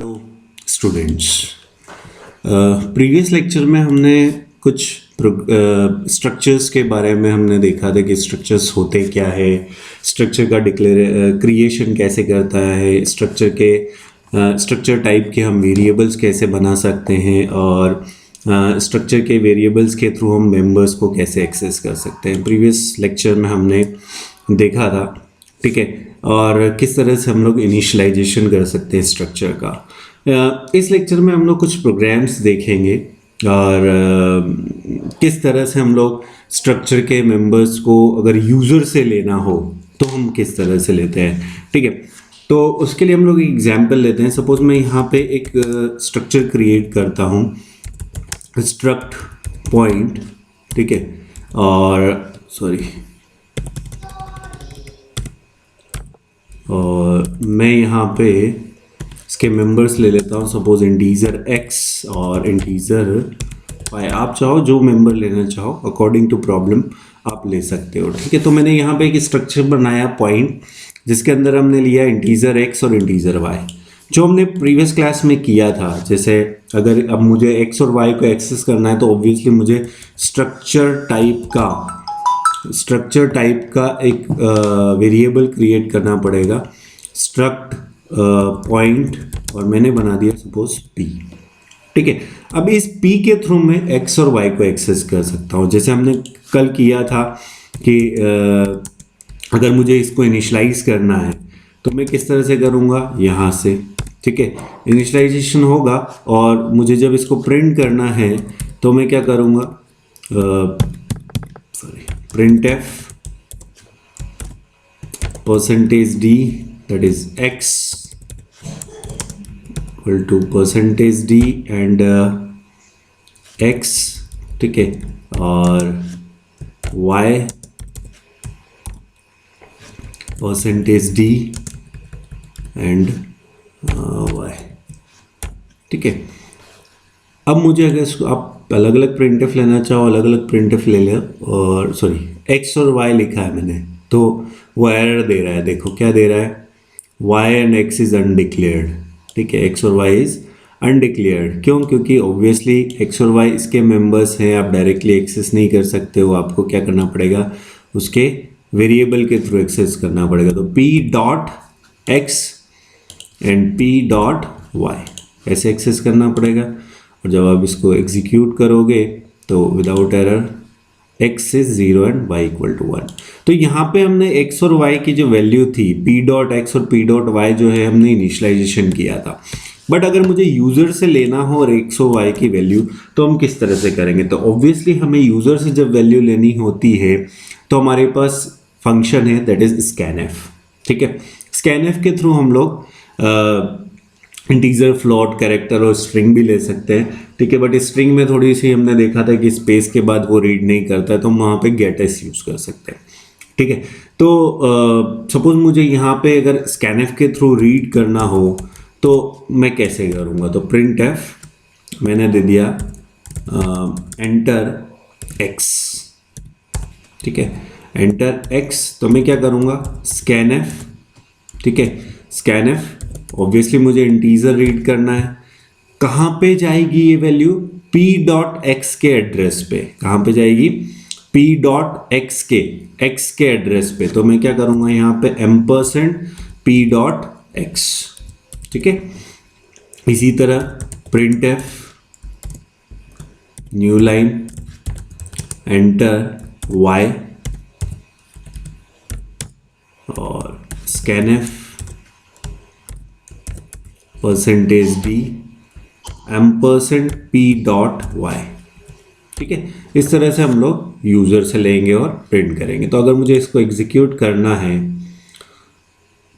Hello students. Previous lecture में हमने कुछ स्ट्रक्चर्स के बारे में हमने देखा था कि स्ट्रक्चर्स होते क्या है, स्ट्रक्चर का क्रिएशन कैसे करता है, स्ट्रक्चर टाइप के हम वेरिएबल्स कैसे बना सकते हैं और स्ट्रक्चर के वेरिएबल्स के थ्रू हम मेंबर्स को कैसे एक्सेस कर सकते हैं। प्रीवियस लेक्चर में हमने देखा था, ठीक है, और किस तरह से हम लोग इनिशियलाइजेशन कर सकते हैं स्ट्रक्चर का। इस लेक्चर में हम लोग कुछ प्रोग्राम्स देखेंगे और किस तरह से हम लोग स्ट्रक्चर के मेंबर्स को अगर यूज़र से लेना हो तो हम किस तरह से लेते हैं, ठीक है। तो उसके लिए हम लोग एग्जांपल लेते हैं। सपोज मैं यहाँ पे एक स्ट्रक्चर क्रिएट करता हूँ, स्ट्रक्ट पॉइंट, ठीक है, और मैं यहाँ पे इसके मेंबर्स ले लेता हूँ, सपोज इंटीजर x और इंटीजर y। आप चाहो जो मेंबर लेना चाहो अकॉर्डिंग टू प्रॉब्लम आप ले सकते हो, ठीक है। तो मैंने यहाँ पे एक स्ट्रक्चर बनाया पॉइंट, जिसके अंदर हमने लिया इंटीजर x और इंटीजर y, जो हमने प्रीवियस क्लास में किया था। जैसे अगर अब मुझे x और y को एक्सेस करना है तो ऑब्वियसली मुझे स्ट्रक्चर टाइप का एक वेरिएबल क्रिएट करना पड़ेगा, स्ट्रक्ट पॉइंट, और मैंने बना दिया सपोज p, ठीक है। अब इस p के थ्रू मैं x और y को एक्सेस कर सकता हूँ। जैसे हमने कल किया था कि अगर मुझे इसको इनिशियलाइज करना है तो मैं किस तरह से करूँगा, यहाँ से, ठीक है, इनिशियलाइजेशन होगा। और मुझे जब इसको प्रिंट करना है तो मैं क्या करूँगा, printf %d, that is x equal to %d and x, ठीक है, और y %d and y, ठीक है। अब मुझे अगर इसको आप अलग अलग प्रिंटफ लेना चाहो, अलग अलग प्रिंटफ ले लो। और x और y लिखा है मैंने तो वो एरर दे रहा है। देखो क्या दे रहा है, y and x is undeclared, ठीक है, x और y इज़ अनडिक्लेयर्ड। क्यों? क्योंकि ऑब्वियसली x और y इसके मेंबर्स हैं, आप डायरेक्टली एक्सेस नहीं कर सकते हो, आपको क्या करना पड़ेगा, उसके वेरिएबल के थ्रू एक्सेस करना पड़ेगा। तो p dot x and p dot y ऐसे एक्सेस करना पड़ेगा। और जब आप इसको एग्जीक्यूट करोगे तो without error x is 0 and y equal to 1। तो यहाँ पे हमने x और y की जो वैल्यू थी, p डॉट x और p डॉट y जो है हमने इनिशियलाइजेशन किया था। बट अगर मुझे यूज़र से लेना हो और x और y की वैल्यू तो हम किस तरह से करेंगे। तो ऑब्वियसली हमें यूज़र से जब वैल्यू लेनी होती है तो हमारे पास फंक्शन है दैट इज स्कैनएफ, ठीक है। स्कैनएफ के थ्रू हम लोग इंटीजर, फ्लोट, कैरेक्टर और स्ट्रिंग भी ले सकते हैं, ठीक है। बट स्ट्रिंग में थोड़ी सी हमने देखा था कि स्पेस के बाद वो रीड नहीं करता है, तो हम वहाँ पे गेट एस यूज़ कर सकते हैं, ठीक है। तो सपोज मुझे यहाँ पे अगर स्कैनएफ के थ्रू रीड करना हो तो मैं कैसे करूँगा। तो प्रिंट एफ मैंने दे दिया एंटर एक्स, ठीक है, एंटर एक्स। तो मैं क्या करूँगा, स्कैनएफ, ठीक है, स्कैनएफ। ऑब्वियसली मुझे इंटीजर रीड करना है। कहाँ पे जाएगी ये वैल्यू, p डॉट एक्स के एड्रेस पे। कहाँ पे जाएगी, p डॉट एक्स के एड्रेस पे। तो मैं क्या करूँगा यहाँ पे %p डॉट एक्स, ठीक है। इसी तरह print F new line enter y और scanf %d %p dot y, ठीक है। इस तरह से हम लोग यूज़र से लेंगे और प्रिंट करेंगे। तो अगर मुझे इसको एग्जीक्यूट करना है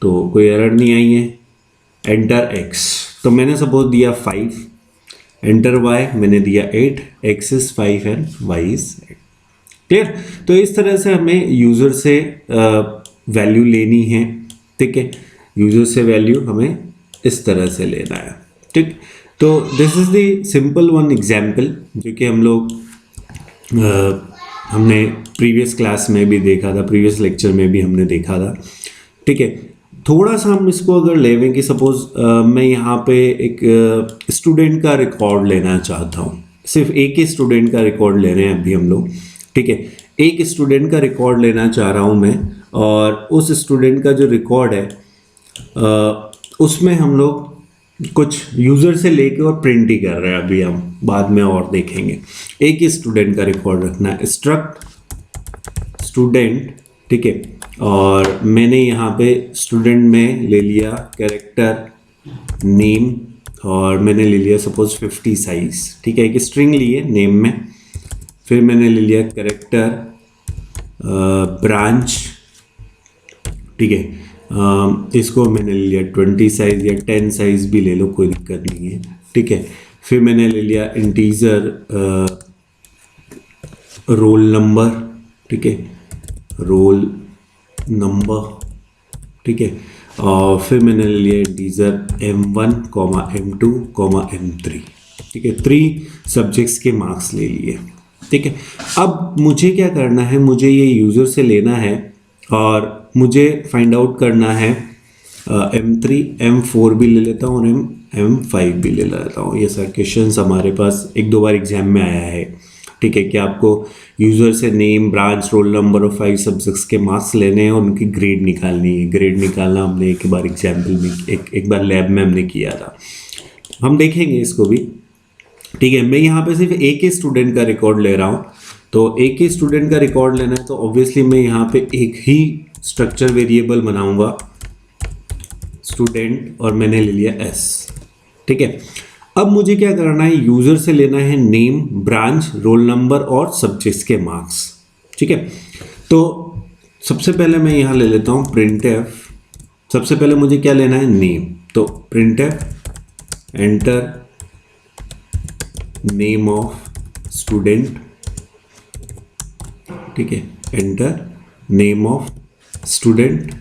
तो कोई एरर नहीं आई है। एंटर x, तो मैंने सपोज दिया 5, एंटर y मैंने दिया 8, x is 5 and y is 8, clear. तो इस तरह से हमें यूज़र से वैल्यू लेनी है, ठीक है। यूज़र से वैल्यू हमें इस तरह से लेना है, ठीक। तो this is the simple one example जो कि हम लोग हमने प्रीवियस क्लास में भी देखा था, प्रीवियस लेक्चर में भी हमने देखा था, ठीक है। थोड़ा सा हम इसको अगर लेवें कि सपोज मैं यहाँ पे एक स्टूडेंट का रिकॉर्ड लेना चाहता हूँ, सिर्फ एक ही स्टूडेंट का रिकॉर्ड ले रहे हैं अभी हम लोग, ठीक है। एक स्टूडेंट का रिकॉर्ड लेना चाह रहा हूँ मैं, और उस स्टूडेंट का जो रिकॉर्ड है उसमें हम लोग कुछ यूज़र से लेके और प्रिंट ही कर रहे हैं, अभी हम बाद में और देखेंगे। एक ही स्टूडेंट का रिकॉर्ड रखना है, स्ट्रक्ट स्टूडेंट, ठीक है। और मैंने यहाँ पे स्टूडेंट में ले लिया कैरेक्टर नेम, और मैंने ले लिया सपोज 50 साइज, ठीक है। एक स्ट्रिंग लिए नेम में, फिर मैंने ले लिया कैरेक्टर ब्रांच, ठीक है। इसको मैंने ले लिया 20 साइज या 10 साइज भी ले लो, कोई दिक्कत नहीं है, ठीक है। फिर मैंने ले लिया इंटीजर रोल नंबर, ठीक है, रोल नंबर, ठीक है। और फिर मैंने ले लिया इंटीजर M1, M2, M3, ठीक है। 3 सब्जेक्ट्स के मार्क्स ले लिए, ठीक है। अब मुझे क्या करना है, मुझे ये यूज़र से लेना है और मुझे फाइंड आउट करना है M3, M4 भी ले लेता हूँ और M5 भी ले लेता हूँ। ये सारे क्वेश्चंस हमारे पास 1-2 बार एग्जाम में आया है, ठीक है, कि आपको यूज़र से नेम, ब्रांच, रोल नंबर और 5 सब्जेक्ट्स के मार्क्स लेने हैं और उनकी ग्रेड निकालनी है। ग्रेड निकालना हमने एक बार एग्जाम्पल में एक बार लैब में हमने किया था, हम देखेंगे इसको भी, ठीक है। मैं यहाँ पे सिर्फ एक ही स्टूडेंट का रिकॉर्ड ले रहा हूँ, तो एक ही स्टूडेंट का रिकॉर्ड लेना है तो ऑब्वियसली मैं यहाँ पे एक ही स्ट्रक्चर वेरिएबल बनाऊंगा, स्टूडेंट, और मैंने ले लिया S, ठीक है। अब मुझे क्या करना है, यूज़र से लेना है नेम, ब्रांच, रोल नंबर और सब्जेक्ट्स के मार्क्स, ठीक है। तो सबसे पहले मैं यहाँ ले लेता हूँ printf। सबसे पहले मुझे क्या लेना है, नेम, तो printf enter name of student, ठीक है, enter name of student.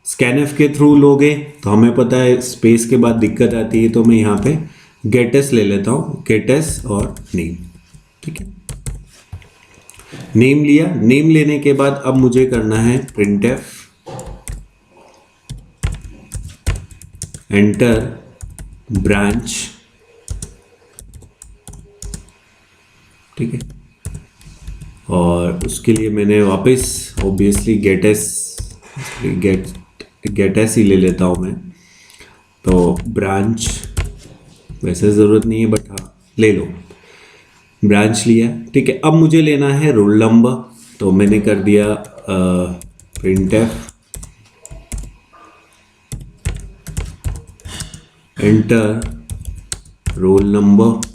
Scanf के थ्रू लोगे तो हमें पता है स्पेस के बाद दिक्कत आती है, तो मैं यहाँ पे गेटएस ले लेता हूँ, गेटएस और नेम, ठीक है। नेम लिया, नेम लेने के बाद अब मुझे करना है printf एंटर ब्रांच, ठीक है। और उसके लिए मैंने वापस ऑब्वियसली गेटएस ही ले लेता हूँ मैं, तो ब्रांच वैसे ज़रूरत नहीं है बट हाँ ले लो, ब्रांच लिया, ठीक है। अब मुझे लेना है रोल नंबर, तो मैंने कर दिया printf enter roll number,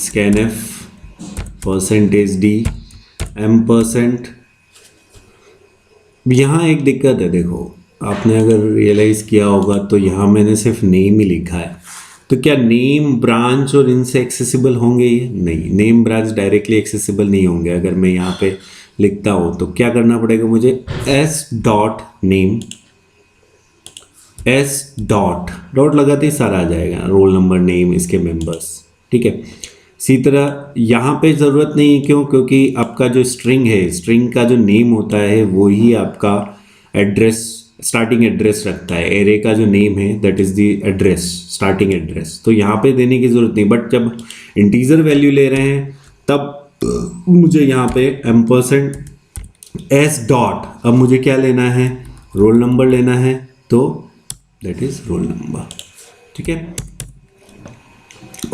scanf %d %। यहाँ एक दिक्कत है, देखो आपने अगर रियलाइज़ किया होगा तो यहाँ मैंने सिर्फ नेम ही लिखा है, तो क्या नेम, ब्रांच और इनसे एक्सेसिबल होंगे ये? नहीं, नेम ब्रांच डायरेक्टली एक्सेसिबल नहीं होंगे। अगर मैं यहाँ पे लिखता हूँ तो क्या करना पड़ेगा मुझे, s.name, s. लगाते ही सारा आ जाएगा, रोल नंबर, नेम, इसके मेंबर्स, ठीक है। इसी तरह यहाँ पे ज़रूरत नहीं है, क्यों? क्योंकि आपका जो स्ट्रिंग है, स्ट्रिंग का जो नेम होता है वो ही आपका एड्रेस, स्टार्टिंग एड्रेस रखता है। एरे का जो नेम है that is the address, starting address, तो यहाँ पे देने की ज़रूरत नहीं। बट जब इंटीजर वैल्यू ले रहे हैं तब मुझे यहाँ पे %s डॉट, अब मुझे क्या लेना है, रोल नंबर लेना है, तो दैट इज़ रोल नंबर, ठीक है।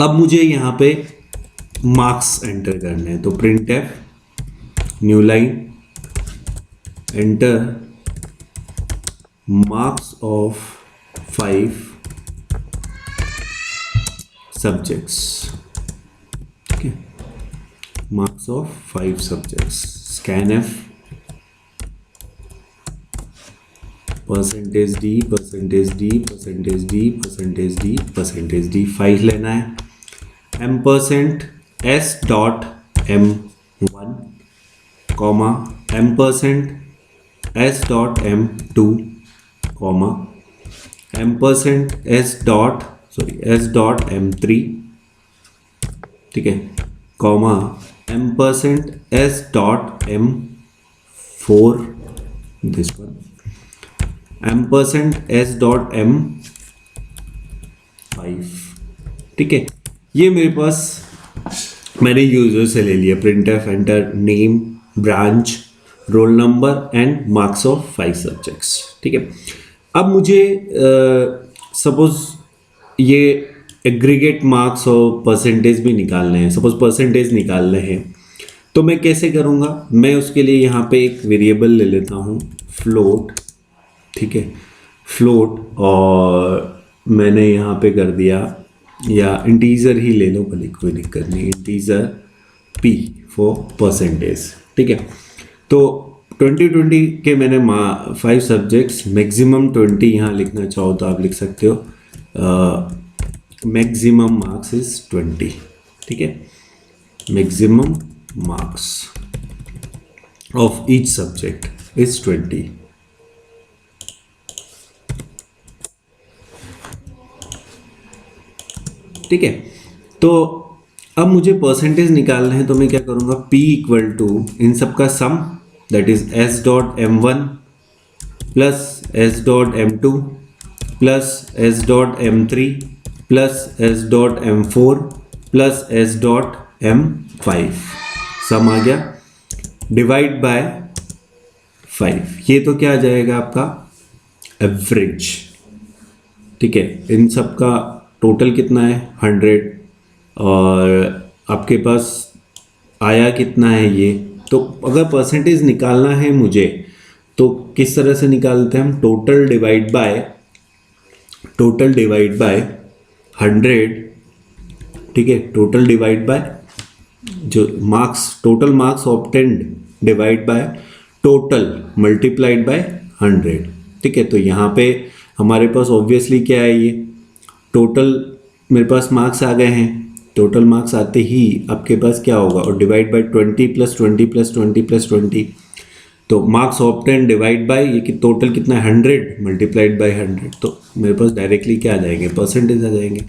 अब मुझे यहाँ पे मार्क्स एंटर करने हैं, तो printf new line enter marks of 5 subjects, ठीक है, marks of 5 subjects. scanf %d %d 5 लेना है, m% s.m1 m% s.m2 m% s.m3, ठीक है, comma ampersand s dot m4, this one, ampersand s dot m5। ठीक है, ये मेरे पास मैंने यूजर से ले लिया। printf enter name, branch, roll number and marks of 5 subjects. ठीक है, अब मुझे सपोज ये एग्रीगेट मार्क्स और परसेंटेज भी निकालने हैं। सपोज परसेंटेज निकालने हैं तो मैं कैसे करूँगा? मैं उसके लिए यहाँ पे एक वेरिएबल ले लेता हूँ, फ्लोट। ठीक है, फ्लोट, और मैंने यहाँ पे कर दिया, या इंटीजर ही ले लो भले, कोई दिक्कत नहीं, इंटीजर p फॉर परसेंटेज। ठीक है, तो 2020 के मैंने 5 सब्जेक्ट्स, मैक्सिमम 20 यहाँ लिखना चाहो तो आप लिख सकते हो, मैक्सिमम मार्क्स इज 20। ठीक है, maximum marks of each subject is 20। ठीक है, तो अब मुझे परसेंटेज निकालना है, तो मैं क्या करूँगा? p इक्वल टू इन सब का sum, that is s dot m1 plus s dot m2 plus s dot m3 plus s dot m4 plus s dot m5, sum आ गया, डिवाइड बाय 5। ये तो क्या आ जाएगा आपका? एवरेज। ठीक है, इन सब का टोटल कितना है? 100, और आपके पास आया कितना है ये? तो अगर परसेंटेज निकालना है मुझे तो किस तरह से निकालते हैं हम? Total divide by 100। ठीक है, टोटल डिवाइड बाय जो marks, total marks obtained divide by total multiplied by 100। ठीक है, तो यहाँ पे हमारे पास ऑब्वियसली क्या है? ये टोटल मेरे पास मार्क्स आ गए हैं। टोटल मार्क्स आते ही आपके पास क्या होगा? और divide by 20 plus 20 plus 20 plus 20, तो मार्क्स ऑब्टेन डिवाइड बाय ये कि टोटल कितना है? 100 मल्टीप्लाइड बाय 100, तो मेरे पास डायरेक्टली क्या आ जाएंगे? परसेंटेज आ जाएंगे।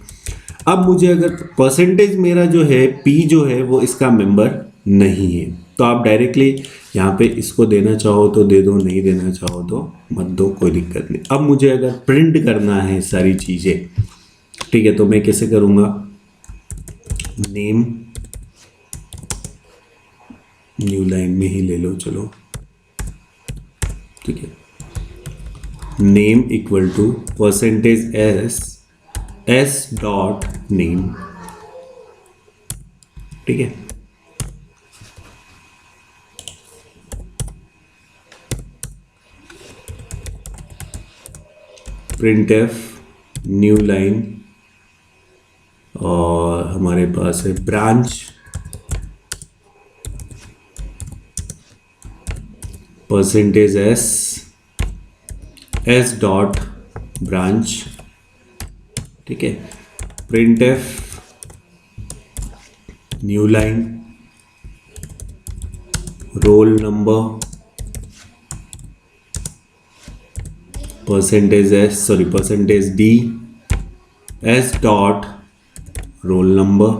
अब मुझे अगर परसेंटेज मेरा जो है p जो है वो इसका मेंबर नहीं है, तो आप डायरेक्टली यहाँ पे इसको देना चाहो तो दे दो, नहीं देना चाहो तो मत दो, कोई दिक्कत नहीं। अब मुझे अगर प्रिंट करना है सारी चीज़ें, ठीक है, तो मैं कैसे करूँगा? नेम, न्यू लाइन में ही ले लो, चलो। ठीक है, name equal to percentage s dot name. ठीक है, printf न्यू लाइन, और हमारे पास है branch, percentage s dot branch. ठीक है, printf new line, roll number, percentage d s dot roll number.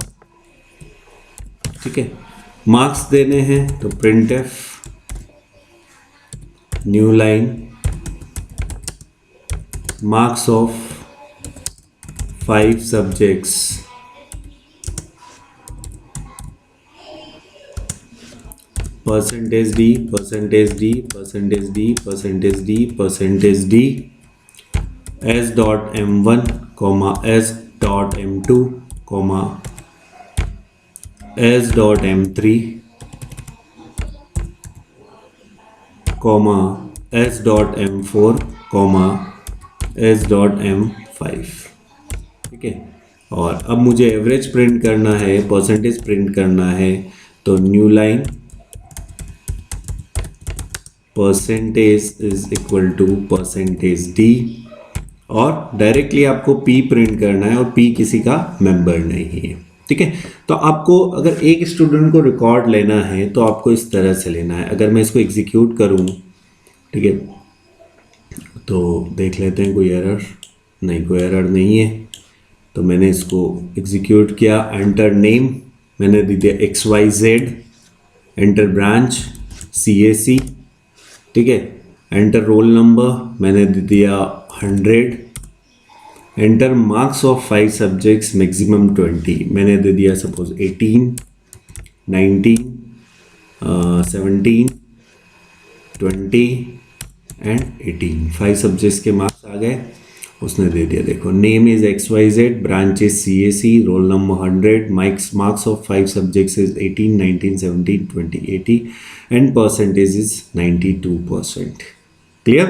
ठीक है, मार्क्स देने हैं तो printf new line, marks of 5 subjects, percentage d s dot m1 comma s dot m2 comma s dot m3 comma s dot m4 comma s dot m5। ठीक है, और अब मुझे एवरेज प्रिंट करना है, परसेंटेज प्रिंट करना है, तो new line percentage is equal to percentage d, और डायरेक्टली आपको p प्रिंट करना है, और p किसी का मेंबर नहीं है। ठीक है, तो आपको अगर एक स्टूडेंट को रिकॉर्ड लेना है तो आपको इस तरह से लेना है। अगर मैं इसको एग्जीक्यूट करूं, ठीक है, तो देख लेते हैं कोई एरर नहीं, कोई एरर नहीं है। तो मैंने इसको एग्जीक्यूट किया, एंटर नेम मैंने दे दिया XYZ, एंटर ब्रांच CAC, ठीक है। एंटर रोल नंबर मैंने दे दिया 100। Enter marks of 5 subjects maximum 20, मैंने दे दिया सपोज 18, 19, 17, 20 एंड 18। 5 सब्जेक्ट्स के मार्क्स आ गए, उसने दे दिया। देखो name is XYZ, branch is CAC, roll number 100, marks of 5 subjects is 18, 19, 17, 20, 80 and percentage is 92%। Clear?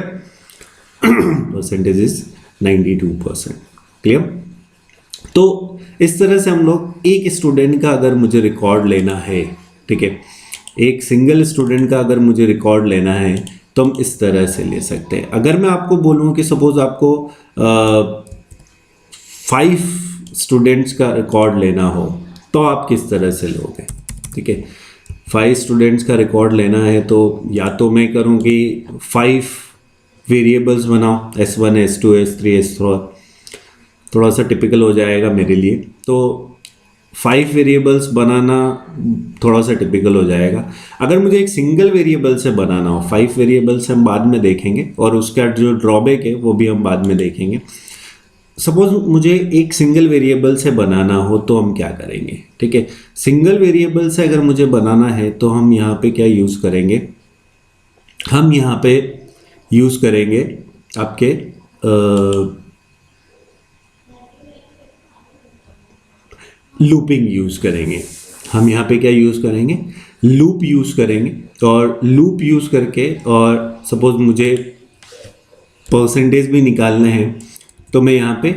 Percentage is 92%। Clear? तो इस तरह से हम लोग एक स्टूडेंट का अगर मुझे रिकॉर्ड लेना है, ठीक है, एक सिंगल स्टूडेंट का अगर मुझे रिकॉर्ड लेना है तो हम इस तरह से ले सकते हैं। अगर मैं आपको बोलूं कि सपोज आपको 5 स्टूडेंट्स का रिकॉर्ड लेना हो तो आप किस तरह से लोगे? ठीक है, 5 स्टूडेंट्स का रिकॉर्ड लेना है तो या तो मैं करूँ कि 5 वेरिएबल्स बनाओ, S1, S2, S3, S4, थोड़ा सा टिपिकल हो जाएगा मेरे लिए। तो 5 वेरिएबल्स बनाना थोड़ा सा टिपिकल हो जाएगा। अगर मुझे एक सिंगल वेरिएबल से बनाना हो, 5 वेरिएबल्स हम बाद में देखेंगे और उसका जो ड्रॉबैक है वो भी हम बाद में देखेंगे। सपोज मुझे एक सिंगल वेरिएबल से बनाना हो तो हम क्या करेंगे? ठीक है, सिंगल वेरिएबल से अगर मुझे बनाना है तो हम यहाँ पे क्या यूज़ करेंगे? हम यहाँ पे यूज़ करेंगे आपके लूपिंग यूज़ करेंगे। हम यहाँ पे क्या यूज़ करेंगे? लूप यूज़ करेंगे। और लूप यूज़ करके, और सपोज मुझे परसेंटेज भी निकालना है तो मैं यहाँ पे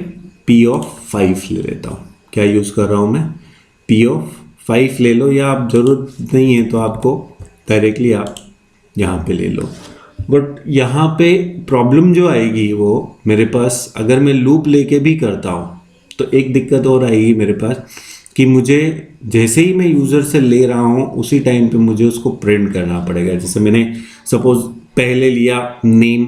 P(5) ले लेता हूँ। क्या यूज़ कर रहा हूँ मैं? P(5) ले लो, या आप ज़रूरत नहीं है तो आपको डायरेक्टली आप यहाँ पे ले लो। बट यहाँ पे प्रॉब्लम जो आएगी वो मेरे पास, अगर मैं लूप लेके भी करता हूँ तो एक दिक्कत और आएगी मेरे पास कि मुझे जैसे ही मैं यूज़र से ले रहा हूँ उसी टाइम पे मुझे उसको प्रिंट करना पड़ेगा। जैसे मैंने सपोज पहले लिया नेम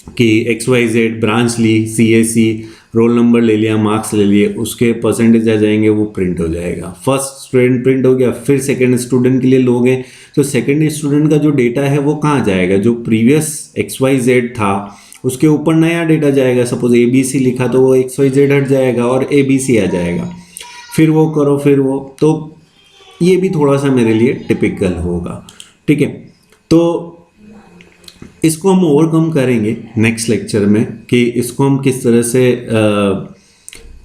कि XYZ, ब्रांच ली CAC, रोल नंबर ले लिया, मार्क्स ले लिए, उसके परसेंटेज आ जाएंगे, वो प्रिंट हो जाएगा। फर्स्ट स्टूडेंट प्रिंट हो गया, फिर सेकंड स्टूडेंट के लिए लोगे तो सेकंड स्टूडेंट का जो डेटा है वो कहाँ जाएगा? जो प्रीवियस XYZ था उसके ऊपर नया डेटा जाएगा। सपोज ABC लिखा तो वो XYZ हट जाएगा और ABC आ जाएगा। फिर वो करो, फिर वो, तो ये भी थोड़ा सा मेरे लिए टिपिकल होगा। ठीक है, तो इसको हम ओवरकम करेंगे नेक्स्ट लेक्चर में कि इसको हम किस तरह से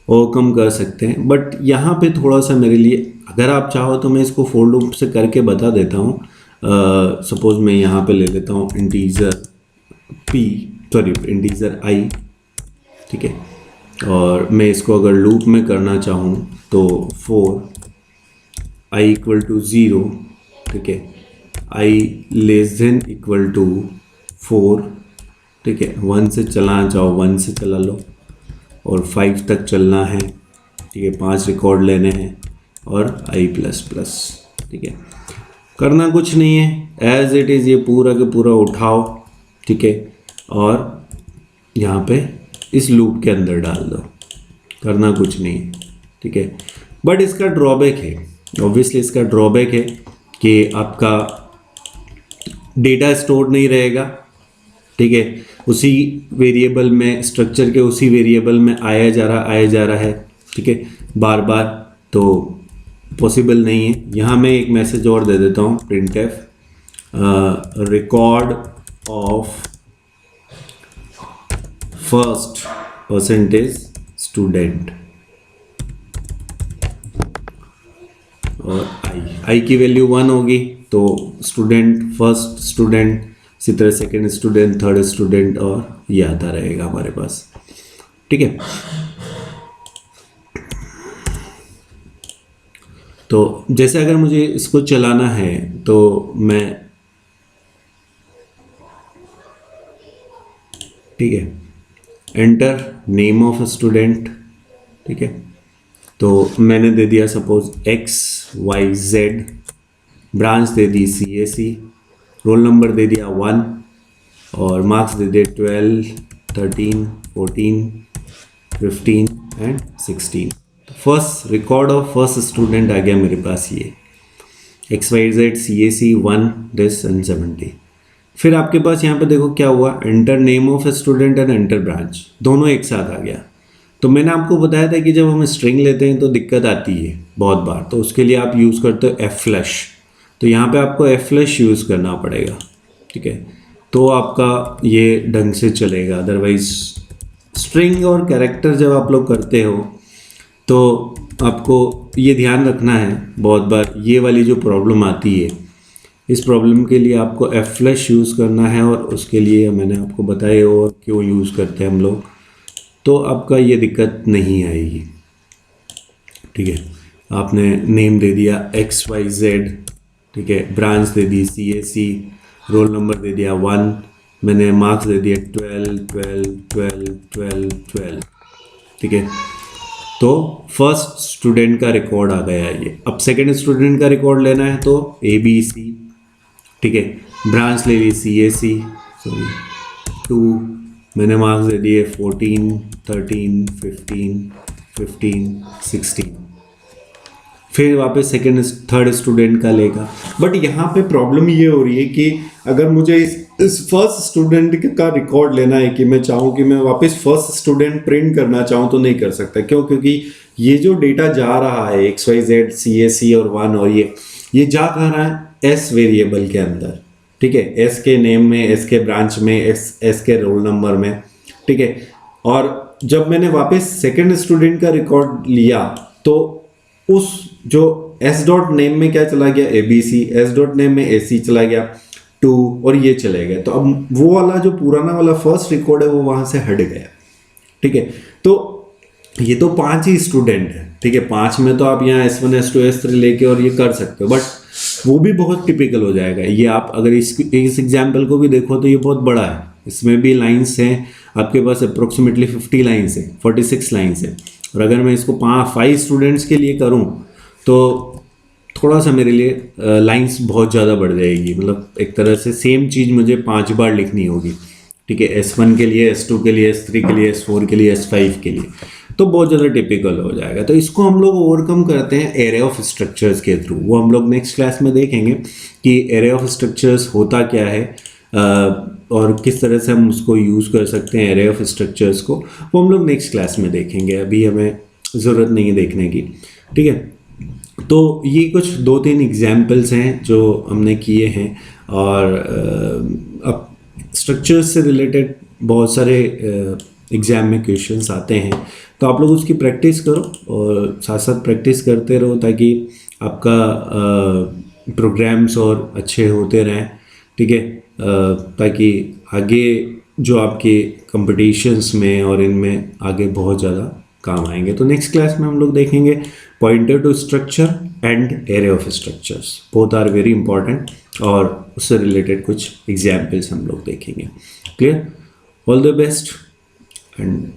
ओवरकम कर सकते हैं। बट यहाँ पे थोड़ा सा मेरे लिए, अगर आप चाहो तो मैं इसको फोर लूप से करके बता देता हूँ। सपोज मैं यहाँ पे ले लेता हूँ इंटीजर इंटीजर I, ठीक है, और मैं इसको अगर लूप में करना चाहूँ तो for I = 0, ठीक है, I <= 4, ठीक है, 1 से चलाना चाहो 1 से चला लो, और 5 तक चलना है, ठीक है, 5 रिकॉर्ड लेने हैं, और I++, ठीक है। करना कुछ नहीं है, एज इट इज़ ये पूरा के पूरा उठाओ, ठीक है, और यहाँ पे इस लूप के अंदर डाल दो। करना कुछ नहीं है, ठीक है। बट इसका ड्रॉबैक है, ऑब्वियसली इसका ड्रॉबैक है कि आपका डेटा स्टोर नहीं रहेगा, ठीक है, उसी वेरिएबल में, स्ट्रक्चर के उसी वेरिएबल में आया जा रहा है, ठीक है, बार बार, तो पॉसिबल नहीं है। यहाँ मैं एक मैसेज और दे देता हूँ, printf record of first percentage student, और आई की वैल्यू 1 होगी तो स्टूडेंट, फर्स्ट स्टूडेंट, इसी तरह सेकेंड स्टूडेंट, थर्ड स्टूडेंट, और ये आता रहेगा हमारे पास, ठीक है। तो जैसे अगर मुझे इसको चलाना है तो मैं, ठीक है, एंटर नेम ऑफ स्टूडेंट, ठीक है, तो मैंने दे दिया सपोज XYZ, ब्रांच दे दी CAC, रोल नंबर दे दिया 1, और मार्क्स दे दिए 12, 13, 14, 15 and 16। First record of first student आ गया मेरे पास ये। XYZ CAC 1 this and 70। फिर आपके पास यहाँ पे देखो क्या हुआ, enter name of student and enter branch, दोनों एक साथ आ गया। तो मैंने आपको बताया था कि जब हम स्ट्रिंग लेते हैं तो दिक्कत आती है बहुत बार, तो उसके लिए आप यूज़ करते हो F फ्लैश। तो यहाँ पे आपको F फ्लैश यूज़ करना पड़ेगा, ठीक है, तो आपका ये ढंग से चलेगा। अदरवाइज स्ट्रिंग और कैरेक्टर जब आप लोग करते हो तो आपको ये ध्यान रखना है, बहुत बार ये वाली जो प्रॉब्लम आती है, इस प्रॉब्लम के लिए आपको F फ्लैश यूज़ करना है, और उसके लिए मैंने आपको बताया और क्यों यूज़ करते हैं हम लोग, तो आपका ये दिक्कत नहीं आएगी, ठीक है। आपने नेम दे दिया XYZ, ठीक है, ब्रांच दे दी CAC, रोल नंबर दे दिया 1, मैंने मार्क्स दे दिया 12 12 12 12 12, ठीक है। तो फर्स्ट स्टूडेंट का रिकॉर्ड आ गया ये। अब सेकंड स्टूडेंट का रिकॉर्ड लेना है तो ABC, ठीक है, ब्रांच ले ली CAC, सॉरी 2, मैंने मार्क्स दे दिए 14 13 15 15 16। फिर वापस सेकंड थर्ड स्टूडेंट का लेगा। बट यहाँ पे प्रॉब्लम ये हो रही है कि अगर मुझे इस फर्स्ट स्टूडेंट का रिकॉर्ड लेना है, कि मैं चाहूँ कि मैं वापस फर्स्ट स्टूडेंट प्रिंट करना चाहूँ, तो नहीं कर सकता। क्यों? क्योंकि ये जो डेटा जा रहा है XYZ CAC और 1, और ये जा कहाँ रहा है, S वेरिएबल के अंदर, ठीक है, S के नेम में, S के ब्रांच में, S के रोल नंबर में, ठीक है। और जब मैंने वापस सेकेंड स्टूडेंट का रिकॉर्ड लिया तो उस जो S डॉट नेम में क्या चला गया, ABC, S डॉट नेम में AC चला गया 2, और ये चले गए। तो अब वो वाला जो पुराना वाला फर्स्ट रिकॉर्ड है वो वहाँ से हट गया, ठीक है। तो ये तो 5 ही स्टूडेंट है, ठीक है, 5 में तो आप यहाँ S1 S2 S3 लेके और ये कर सकते हो, बट वो भी बहुत टिपिकल हो जाएगा। ये आप अगर इस एग्जाम्पल को भी देखो तो ये बहुत बड़ा है, इसमें भी लाइन्स हैं आपके पास अप्रोक्सीमेटली 50 लाइन्स है, 46 लाइन्स है। और अगर मैं इसको 5 स्टूडेंट्स के लिए करूं तो थोड़ा सा मेरे लिए लाइंस बहुत ज़्यादा बढ़ जाएगी, मतलब एक तरह से सेम चीज़ मुझे 5 बार लिखनी होगी, ठीक है, S1 के लिए, S2 के लिए, S3 के लिए, S4 के लिए, S5 के लिए, तो बहुत ज़्यादा टिपिकल हो जाएगा। तो इसको हम लोग ओवरकम करते हैं एरे ऑफ स्ट्रक्चर्स के थ्रू। वो हम लोग नेक्स्ट क्लास में देखेंगे कि एरे ऑफ स्ट्रक्चर्स होता क्या है और किस तरह से हम उसको यूज़ कर सकते हैं एरे ऑफ स्ट्रक्चर्स को, वो हम लोग नेक्स्ट क्लास में देखेंगे। अभी हमें ज़रूरत नहीं है देखने की, ठीक है। तो ये कुछ 2-3 एग्जाम्पल्स हैं जो हमने किए हैं, और अब स्ट्रक्चर्स से रिलेटेड बहुत सारे एग्ज़ाम में क्वेश्चंस आते हैं, तो आप लोग उसकी प्रैक्टिस करो और साथ साथ प्रैक्टिस करते रहो, ताकि आपका प्रोग्राम्स और अच्छे होते रहें, ठीक है, ताकि आगे जो आपके कंपटीशंस में और इनमें आगे बहुत ज़्यादा काम आएंगे। तो नेक्स्ट क्लास में हम लोग देखेंगे pointer to structure and array of structures, both are very important, और उससे रिलेटेड कुछ एग्जाम्पल्स हम लोग देखेंगे। Clear? All the best and